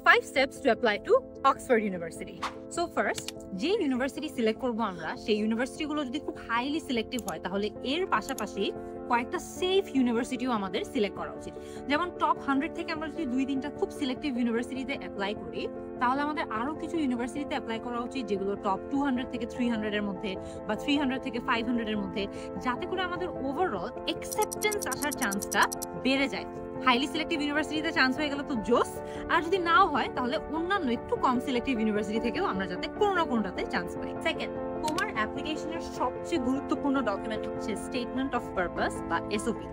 5 steps to apply to Oxford University. So first, যে university select করব আমরা সেই ইউনিভার্সিটিগুলো যদি খুব হাইলি সিলেক্টিভ হয় তাহলে এর পাশাপাশি কয়েকটা সেফ ইউনিভার্সিটিও আমাদের সিলেক্ট করা উচিত। যেমন টপ 100 থেকে আমরা যদি 2-3টা খুব সিলেক্টিভ ইউনিভার্সিটিতে অ্যাপ্লাই করি তাহলে আমাদের আরো কিছু ইউনিভার্সিটিতে অ্যাপ্লাই করা উচিত যেগুলো টপ 200 থেকে 300 এর মধ্যে বা 300 থেকে 500 এর মধ্যে, যাতে করে আমাদের ওভারঅল অ্যাকসেপ্টেন্স আসার চান্সটা বেড়ে যায়। হাইলি সিলেক্টিভ ইউনিভার্সিটিতে চান্স হয়ে গেল তো জোস, আর যদি নাও হয় তাহলে অন্যান্য একটু কম সিলেক্টিভ ইউনিভার্সিটি থেকেও আমরা যাতে কোনো না কোনোটাতে চান্স পাই। সেকেন্ড, তোমার অ্যাপ্লিকেশনের সবচেয়ে গুরুত্বপূর্ণ ডকুমেন্ট হচ্ছে স্টেটমেন্ট অফ পারপাস বা এসওপি।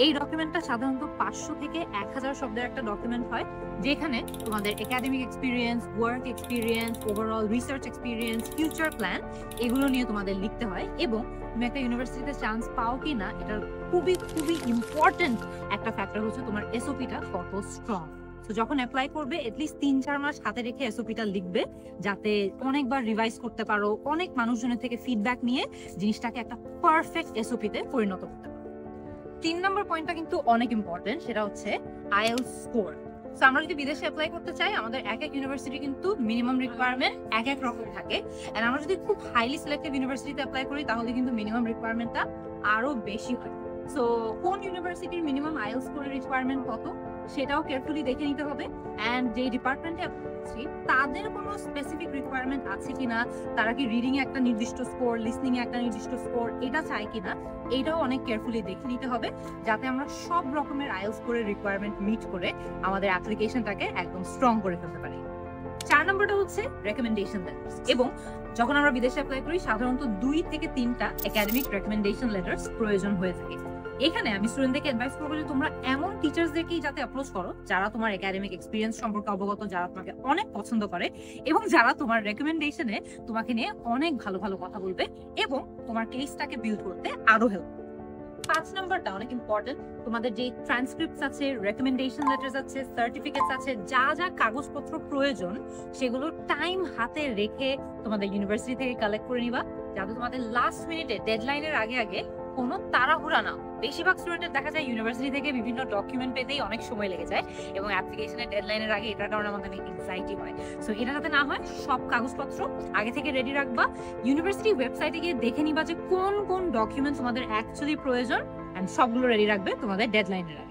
এই ডকুমেন্টটা সাধারণত 500 থেকে 1000 শব্দের একটা ডকুমেন্ট হয়, যেখানে তোমাদের academic experience, work experience, overall research experience, future plan এগুলো নিয়ে তোমাদের লিখতে হয়। এবং তুমি একটা ইউনিভার্সিটিতে চান্স পাও কি না এটার খুবই খুবই ইম্পর্টেন্ট একটা ফ্যাক্টর হচ্ছে তোমার এসওপিটা কত স্ট্রং। তো যখন অ্যাপ্লাই করবে এটলিস্ট 3-4 মাস হাতে রেখে এসওপিটা লিখবে, যাতে অনেকবার রিভাইজ করতে পারো, অনেক মানুষজনের থেকে ফিডব্যাক নিয়ে জিনিসটাকে একটা পারফেক্ট এসওপিতে পরিণত করতে পারো। 3 নম্বর পয়েন্টটা কিন্তু অনেক ইম্পর্টেন্ট, সেটা হচ্ছে আইএলটিএস স্কোর। সো আমরা যদি বিদেশে অ্যাপ্লাই করতে চাই আমাদের এক এক ইউনিভার্সিটি কিন্তু মিনিমাম রিকোয়ারমেন্ট এক এক রকম থাকে, এন্ড আমরা যদি খুব হাইলি সিলেক্টিভ ইউনিভার্সিটিতে অ্যাপ্লাই করি তাহলে কিন্তু মিনিমাম রিকোয়ারমেন্টটা আরো বেশি হয়। সো কোন ইউনিভার্সিটির মিনিমাম আইএলটিএস স্কোরের রিকোয়ারমেন্ট কত সেটাও কেয়ারফুলি দেখে নিতে হবে। অ্যান্ড যে ডিপার্টমেন্টে তাদের কোনো স্পেসিফিক রিকোয়ারমেন্ট আছে কিনা, তারা কি রিডিং এ একটা নির্দিষ্ট স্কোর, লিসনিং এ একটা নির্দিষ্ট স্কোর এটা চায় কিনা, এটাও অনেক কেয়ারফুলি দেখে নিতে হবে যাতে আমরা সব রকমের আইএলটিএস স্কোরের রিকোয়ারমেন্ট মিট করে আমাদের অ্যাপ্লিকেশনটাকে একদম স্ট্রং করে ফেলতে পারি। 4 নম্বরটা হচ্ছে রেকমেন্ডেশন লেটার্স। এবং যখন আমরা বিদেশে অ্যাপ্লাই করি সাধারণত 2 থেকে 3টা একাডেমিক রেকমেন্ডেশন লেটার্স প্রয়োজন হয়ে থাকে। এখানে আমি স্টুডেন্টদেরকে অ্যাডভাইস করবো যে তোমরা এমন টিচার্সদেরকেই যাতে অ্যাপ্রোচ করো যারা তোমার একাডেমিক এক্সপিরিয়েন্স সম্পর্কে অবগত, যারা তোমাকে অনেক পছন্দ করে এবং যারা তোমার রেকমেন্ডেশনে তোমাকে নিয়ে অনেক ভালো ভালো কথা বলবে এবং তোমার কেসটাকে বিল্ড করতে আরো হেল্প। 5 নম্বরটা অনেক ইম্পর্টেন্ট, তোমাদের যে ট্রান্সক্রিপ্টস আছে, রেকমেন্ডেশন লেটার্স আছে, সার্টিফিকেটস আছে, যা যা কাগজপত্র প্রয়োজন সেগুলো টাইম হাতে রেখে তোমাদের ইউনিভার্সিটি থেকে কালেক্ট করে নিবা, যাতে তোমাদের লাস্ট মিনিটে ডেডলাইনের আগে আগে কোনো তাড়াহুড়া না। বেশিরভাগ স্টুডেন্টের দেখা যায় ইউনিভার্সিটি থেকে বিভিন্ন ডকুমেন্ট পেতেই অনেক সময় লেগে যায় এবং অ্যাপ্লিকেশনের ডেডলাইনের আগে এটার কারণে আমাদের অনেক এনজাইটি হয়। সো এটা যাতে না হয় সব কাগজপত্র আগে থেকে রেডি রাখবা, ইউনিভার্সিটি ওয়েবসাইটে গিয়ে দেখে নিবা যে কোন কোন ডকুমেন্টস তোমাদের অ্যাকচুয়ালি প্রয়োজন, এন্ড সবগুলো রেডি রাখবে তোমাদের ডেডলাইনের আগে।